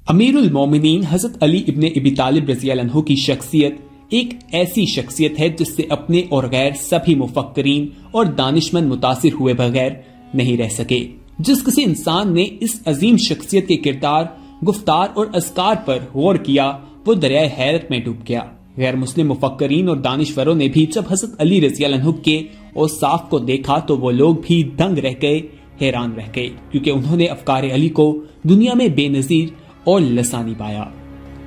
अमीरुल मोमिनीन हजरत अली इब्ने अबी तालिब रज़ी अल्लाह अन्हु की शख्सियत एक ऐसी शख्सियत है जिससे अपने और गैर सभी मुफक्करीन और दानिशमंद मुतासिर हुए बगैर नहीं रह सके। जिस किसी इंसान ने इस अजीम शख्सियत के किरदार, गुफ्तार और अस्कार पर गौर किया वो दरियाए हैरत में डूब गया। गैर मुस्लिम मुफक्करीन और दानिशवरों ने भी जब हजरत अली रज़ी अल्लाह अन्हु के औसाफ को देखा तो वो लोग भी दंग रह गए, हैरान रह गए, क्योंकि उन्होंने अफकार अली को दुनिया में बेनजीर और लसानी पाया।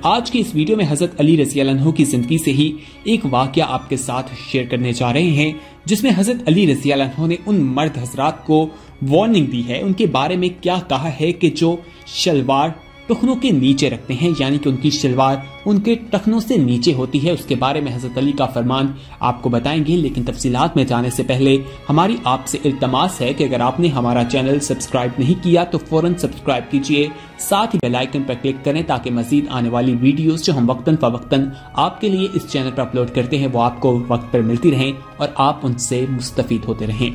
आज की इस वीडियो में हजरत अली रज़ी अल्लाह अन्हु की जिंदगी से ही एक वाकया आपके साथ शेयर करने जा रहे हैं, जिसमें हजरत अली रज़ी अल्लाह अन्हु ने उन मर्द हजरात को वार्निंग दी है, उनके बारे में क्या कहा है कि जो शलवार टखनों के नीचे रखते हैं, यानी कि उनकी शलवार उनके टखनों से नीचे होती है। उसके बारे में हजरत अली का फरमान आपको बताएंगे, लेकिन तफसीलात में जाने से पहले हमारी आपसे इल्तमास है कि अगर आपने हमारा चैनल सब्सक्राइब नहीं किया तो फौरन सब्सक्राइब कीजिए, साथ ही बेल आइकन पर क्लिक करें ताकि मजीद आने वाली वीडियोस जो हम वक्तन फवक्तन आपके लिए इस चैनल पर अपलोड करते हैं वो आपको वक्त पर मिलती रहें और आप उनसे मुस्तफीद होते रहें।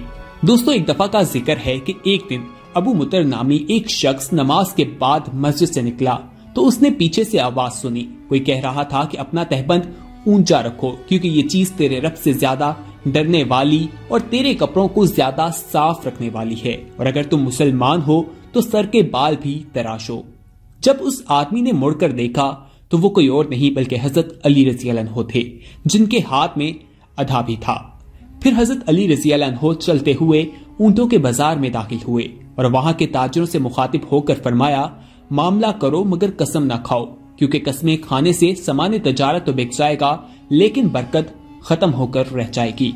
दोस्तों, एक दफा का जिक्र है कि एक दिन अबू मुतर नामी एक शख्स नमाज के बाद मस्जिद से निकला तो उसने पीछे से आवाज सुनी। कोई कह रहा था कि अपना तहबंद ऊंचा रखो क्योंकि ये चीज तेरे रब से ज्यादा डरने वाली और तेरे कपड़ों को ज्यादा साफ रखने वाली है, और अगर तुम मुसलमान हो तो सर के बाल भी तराशो। जब उस आदमी ने मुड़कर देखा तो वो कोई और नहीं बल्कि हजरत अली रज़ी अल्लाह अन्हु थे, जिनके हाथ में अधा भी था। फिर हजरत अली रज़ी अल्लाह अन्हु चलते हुए ऊंटों के बाजार में दाखिल हुए और वहां के ताजरों से मुखातिब होकर फरमाया, मामला करो मगर कसम ना खाओ, क्योंकि कस्में खाने से सामान्य तजारत तो बिक जाएगा लेकिन बरकत खत्म होकर रह जाएगी।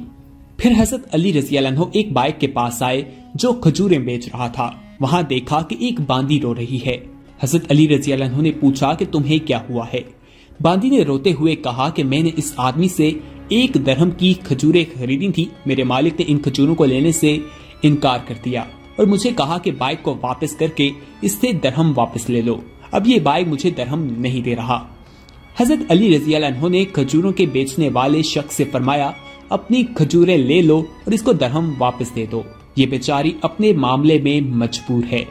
फिर हजरत अली रज़ी अल्लाह अन्हु एक बाइक के पास आए जो खजूरें बेच रहा था। वहां देखा कि एक बांदी रो रही है। हजरत अली रज़ी अल्लाह अन्हु ने पूछा कि तुम्हें क्या हुआ है। बांदी ने रोते हुए कहा कि मैंने इस आदमी से 1 दरहम की खजूरें खरीदी थी, मेरे मालिक ने इन खजूरों को लेने से इनकार कर दिया और मुझे कहा कि बाइक को वापस करके इससे दरहम वापस ले लो। अब ये बाइक मुझे दरहम नहीं दे रहा। हजरत अली रज़ी अल्लाह अन्हु ने खजूरों के बेचने वाले शख्स से फरमाया, अपनी खजूरें ले लो और इसको दरहम वापस दे दो, ये बेचारी अपने मामले में मजबूर है।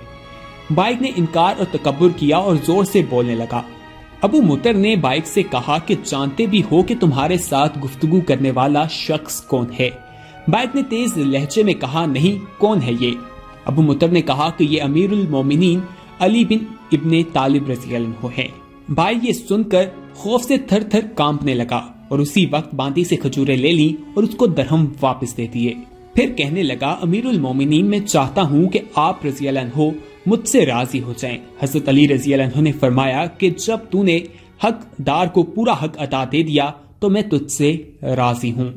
बाइक ने इनकार और तकब्बुर किया और जोर से बोलने लगा। अबू मुतर ने बाइक से कहा कि जानते भी हो कि तुम्हारे साथ गुफ्तगू करने वाला शख्स कौन है। बाइक ने तेज लहजे में कहा, नहीं, कौन है ये? अबू मुतर ने कहा कि ये अमीरुल मोमिनीन अली बिन इब्ने तालिब रज़ी अल्लाह अन्हु हैं। बाइक ये सुनकर खौफ से थर थर कांपने लगा और उसी वक्त बांदी से खजूरें ले ली और उसको दरहम वापस दे दिए। फिर कहने लगा, अमीरुल मोमिनीन, मैं चाहता हूँ कि आप रज़ी अल्लाह अन्हु मुझसे राजी हो जाएं। हजरत अली रज़ी अल्लाह अन्हु ने फरमाया कि जब तूने हकदार को पूरा हक अता दे दिया तो मैं तुझसे राजी हूँ।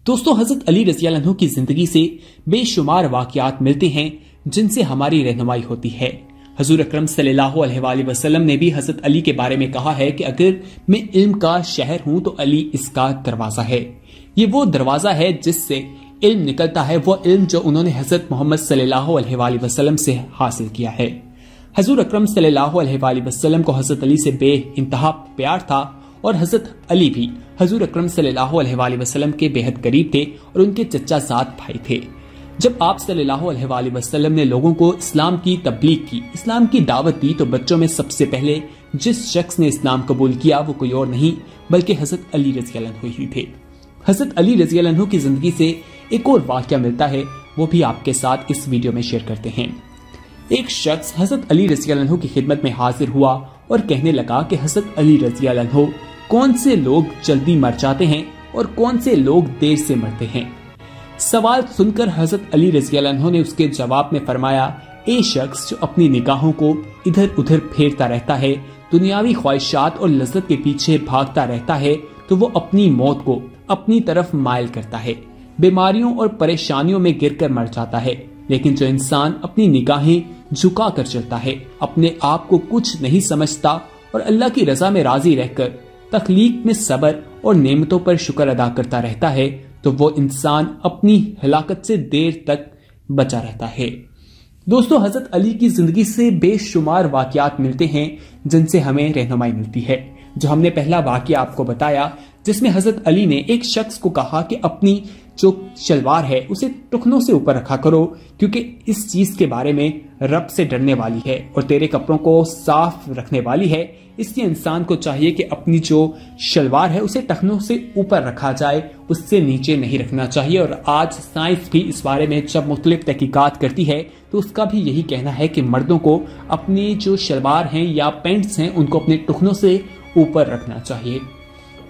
दोस्तों, हजरत अली रज़ी अल्लाह अन्हु की जिंदगी से बेशुमार वाकयात मिलते हैं जिनसे हमारी रहनुमाई होती है। हजूर अकरम सल्लल्लाहु अलैहि वसल्लम ने भी हजरत अली के बारे में कहा है कि अगर मैं इल्म का शहर हूं तो अली इसका दरवाजा है। ये वो दरवाजा है जिससे इल्म निकलता है, वो इल्म जो उन्होंने हजरत मोहम्मद सल्लल्लाहु अलैहि वसल्लम से हासिल किया है। हजूर अकरम सल्लल्लाहु अलैहि वसल्लम को हजरत अली से बेइंतहा प्यार था और हजरत अली भी हजूर अकरम सल्लल्लाहु अलैहि वसल्लम के बेहद करीब थे और उनके चचा जात भाई थे। जब आप सल्लल्लाहु अलैहि वसल्लम ने लोगों को इस्लाम की तबलीग की, इस्लाम की दावत दी, तो बच्चों में सबसे पहले जिस शख्स ने इस्लाम कबूल किया वो कोई और नहीं बल्कि हजरत अली रज़ी अल्लाह अन्हु ही थे। हजरत अली रज़ी अल्लाह अन्हु की जिंदगी से एक और वाकया मिलता है, वो भी आपके साथ इस वीडियो में शेयर करते हैं। एक शख्स हजरत अली रज़ी अल्लाह अन्हु की खिदमत में हाजिर हुआ और कहने लगा कि हजरत अली रज़ी अल्लाह अन्हु, कौन से लोग जल्दी मर जाते हैं और कौन से लोग देर से मरते हैं? सवाल सुनकर हजरत अली रज़ी अल्लाह अन्हु ने उसके जवाब में फरमाया, ए शख्स जो अपनी निगाहों को इधर उधर फेरता रहता है, दुनियावी ख्वाहिशात और लज्जत के पीछे भागता रहता है, तो वो अपनी मौत को अपनी तरफ मायल करता है, बीमारियों और परेशानियों में गिरकर मर जाता है। लेकिन जो इंसान अपनी निगाहें झुका कर चलता है, अपने आप को कुछ नहीं समझता और अल्लाह की रजा में राजी रहकर तख्लीक में सब्र और नेमतों पर शुक्र अदा करता रहता है, तो वो इंसान अपनी हलाकत से देर तक बचा रहता है। दोस्तों, हजरत अली की जिंदगी से बेशुमार वाकयात मिलते हैं जिनसे हमें रहनुमाई मिलती है। जो हमने पहला वाकया आपको बताया जिसमें हजरत अली ने एक शख्स को कहा कि अपनी जो शलवार है उसे टखनों से ऊपर रखा करो, क्योंकि इस चीज के बारे में रब से डरने वाली है और तेरे कपड़ों को साफ रखने वाली है। इसलिए इंसान को चाहिए कि अपनी जो शलवार है उसे टखनों से ऊपर रखा जाए, उससे नीचे नहीं रखना चाहिए। और आज साइंस भी इस बारे में जब मुख्तलिफ तहकीकात करती है तो उसका भी यही कहना है कि मर्दों को अपनी जो शलवार हैं या पैंट्स हैं उनको अपने टखनों से ऊपर रखना चाहिए।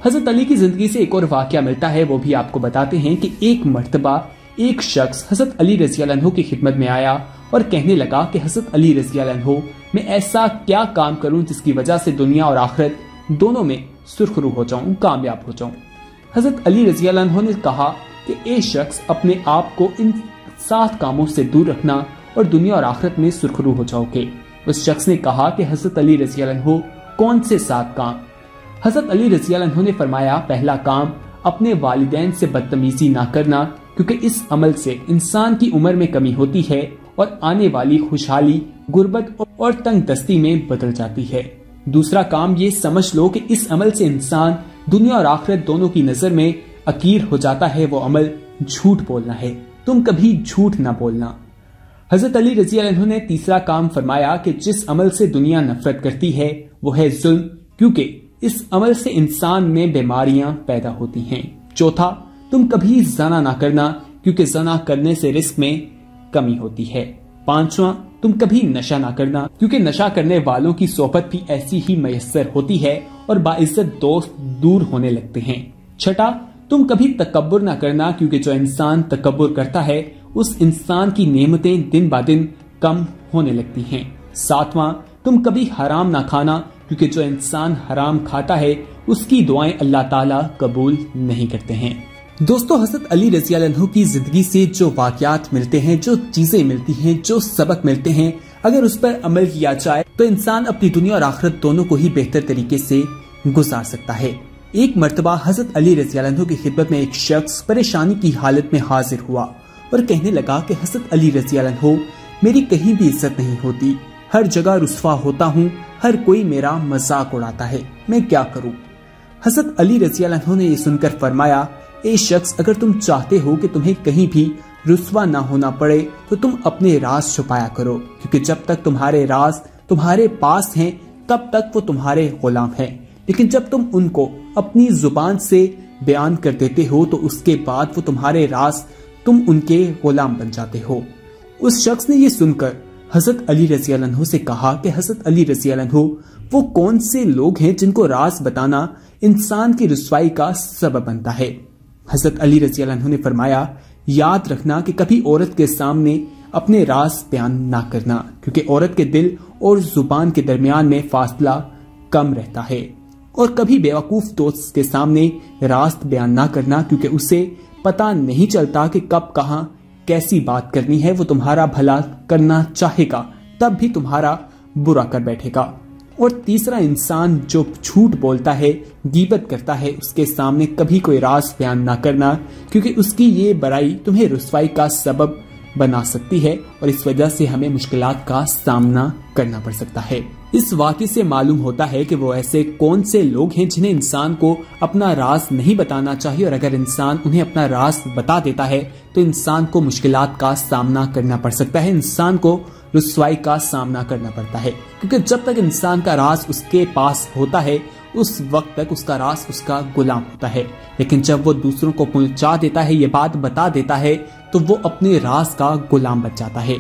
हजरत अली की जिंदगी से एक और वाकया मिलता है, वो भी आपको बताते हैं कि एक मर्तबा एक शख्स हजरत अली रज़ी अल्लाह अन्हु की खिदमत में आया और कहने लगा कि हजरत अली रज़ी अल्लाह अन्हु, मैं ऐसा क्या काम करूं जिसकी वजह से दुनिया और आखिरत दोनों में सुरखरू हो जाऊं, कामयाब हो जाऊं। हजरत अली रज़ी अल्लाह अन्हु ने कहा कि ए शख्स, अपने आप को इन 7 कामों से दूर रखना और दुनिया और आखिरत में सुरखरू हो जाओगे। उस शख्स ने कहा कि हजरत अली रज़ी अल्लाह अन्हु, कौन से 7 काम? हजरत अली रज़ी अल्लाह अन्हु ने फरमाया, पहला काम अपने वालिदैन से बदतमीजी ना करना, क्योंकि इस अमल से इंसान की उम्र में कमी होती है और आने वाली खुशहाली गुर्बत और तंग दस्ती में बदल जाती है। दूसरा काम ये समझ लो कि इस अमल से इंसान दुनिया और आखिरत दोनों की नजर में अकीर हो जाता है। वो अमल झूठ बोलना है, तुम कभी झूठ ना बोलना। हजरत अली रज़ी अल्लाह अन्हु ने तीसरा काम फरमाया कि जिस अमल से दुनिया नफरत करती है वो है जुल्म, क्योंकि इस अमल से इंसान में बीमारियां पैदा होती हैं। चौथा, तुम कभी ज़ना ना करना, क्योंकि ज़ना करने से रिस्क में कमी होती है। पांचवा, तुम कभी नशा ना करना, क्योंकि नशा करने वालों की सोहबत भी ऐसी ही मयस्सर होती है और बाइज्जत दोस्त दूर होने लगते हैं। छठा, तुम कभी तकब्बुर ना करना, क्योंकि जो इंसान तकब्बुर करता है उस इंसान की नेमतें दिन ब दिन कम होने लगती हैं। सातवां, तुम कभी हराम ना खाना, क्योंकि जो इंसान हराम खाता है उसकी दुआएं अल्लाह ताला कबूल नहीं करते हैं। दोस्तों, हजरत अली रज़ी अल्लाह अन्हु की जिंदगी से जो वाकयात मिलते हैं, जो चीजें मिलती हैं, जो सबक मिलते हैं, अगर उस पर अमल किया जाए तो इंसान अपनी दुनिया और आखिरत दोनों को ही बेहतर तरीके से गुजार सकता है। एक मर्तबा हजरत अली रज़ी अल्लाह अन्हु की खिदमत में एक शख्स परेशानी की हालत में हाजिर हुआ और कहने लगा कि हजरत अली रज़ी अल्लाह अन्हु, मेरी कहीं भी इज्जत नहीं होती, हर जगह रुस्वा होता हूँ, हर कोई मेरा मजाक उड़ाता है, मैं क्या करूं? हजरत अली रज़ी अल्लाह अन्हु ने ये सुनकर फरमाया, ए शख्स, अगर तुम चाहते हो कि तुम्हें कहीं भी रुस्वा ना होना पड़े तो तुम अपने राज छुपाया करो, क्योंकि जब तक तुम्हारे राज तुम्हारे पास हैं तब तक वो तुम्हारे गुलाम हैं, लेकिन जब तुम उनको अपनी जुबान से बयान कर देते हो तो उसके बाद वो तुम्हारे राज, तुम उनके गुलाम बन जाते हो। उस शख्स ने ये सुनकर हजरत अली रज़ी अल्लाह अन्हु से कहा कि हजरत अली रज़ी अल्लाह अन्हु, वो कौन से लोग हैं जिनको राज बताना इंसान की रुसवाई का सबब बनता है? हजरत अली रज़ी अल्लाह अन्हु ने फरमाया, याद रखना कि कभी औरत के सामने अपने राज बयान ना करना, क्योंकि औरत के दिल और जुबान के दरमियान में फासला कम रहता है। और कभी बेवकूफ दोस्त के सामने राज बयान ना करना, क्योंकि उसे पता नहीं चलता कि कब कहां कैसी बात करनी है। वो तुम्हारा भला करना चाहेगा तब भी तुम्हारा बुरा कर बैठेगा। और तीसरा, इंसान जो झूठ बोलता है, गीबत करता है, उसके सामने कभी कोई राज बयान ना करना, क्योंकि उसकी ये बुराई तुम्हें रुसवाई का सबब बना सकती है और इस वजह से हमें मुश्किलात का सामना करना पड़ सकता है। इस वाक़े से मालूम होता है कि वो ऐसे कौन से लोग हैं जिन्हें इंसान को अपना राज नहीं बताना चाहिए, और अगर इंसान उन्हें अपना राज बता देता है तो इंसान को मुश्किलात का सामना करना पड़ सकता है, इंसान को रुसवाई का सामना करना पड़ता है। क्योंकि जब तक इंसान का राज उसके पास होता है उस वक्त तक उसका राज उसका गुलाम होता है, लेकिन जब वो दूसरों को पहुंचा देता है, ये बात बता देता है, तो वो अपने राज का गुलाम बन जाता है।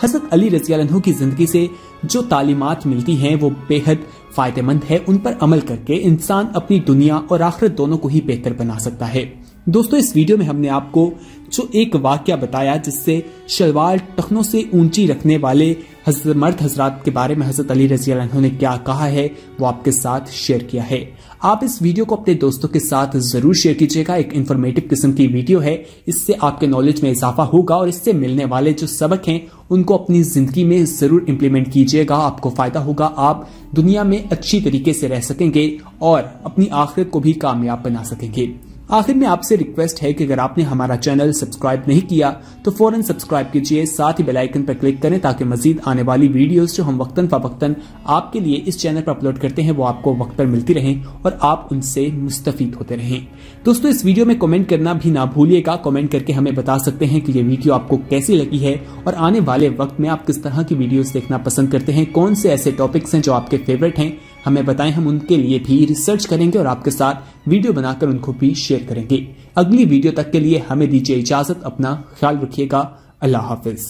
हजरत अली रज़ी अल्लाह अन्हु की जिंदगी से जो तालीमात मिलती हैं वो बेहद फायदेमंद है। उन पर अमल करके इंसान अपनी दुनिया और आखिरत दोनों को ही बेहतर बना सकता है। दोस्तों, इस वीडियो में हमने आपको जो एक वाकया बताया जिससे शलवार टखनों से ऊंची रखने वाले मर्द हजरात के बारे में हजरत अली रज़ी अल्लाह अन्हु ने क्या कहा है वो आपके साथ शेयर किया है। आप इस वीडियो को अपने दोस्तों के साथ जरूर शेयर कीजिएगा। एक इन्फॉर्मेटिव किस्म की वीडियो है, इससे आपके नॉलेज में इजाफा होगा और इससे मिलने वाले जो सबक हैं उनको अपनी जिंदगी में जरूर इम्प्लीमेंट कीजिएगा। आपको फायदा होगा, आप दुनिया में अच्छी तरीके से रह सकेंगे और अपनी आखिरत को भी कामयाब बना सकेंगे। आखिर में आपसे रिक्वेस्ट है कि अगर आपने हमारा चैनल सब्सक्राइब नहीं किया तो फौरन सब्सक्राइब कीजिए, साथ ही बेल आइकन पर क्लिक करें ताकि मजीद आने वाली वीडियोस जो हम वक्तन फवक्तन आपके लिए इस चैनल पर अपलोड करते हैं वो आपको वक्त पर मिलती रहें और आप उनसे मुस्तफीद होते रहें। दोस्तों, इस वीडियो में कमेंट करना भी ना भूलिएगा। कमेंट करके हमें बता सकते हैं कि ये वीडियो आपको कैसी लगी है और आने वाले वक्त में आप किस तरह की वीडियोस देखना पसंद करते हैं, कौन से ऐसे टॉपिक्स हैं जो आपके फेवरेट हैं, हमें बताएं। हम उनके लिए भी रिसर्च करेंगे और आपके साथ वीडियो बनाकर उनको भी शेयर करेंगे। अगली वीडियो तक के लिए हमें दीजिए इजाजत। अपना ख्याल रखिएगा। अल्लाह हाफिज।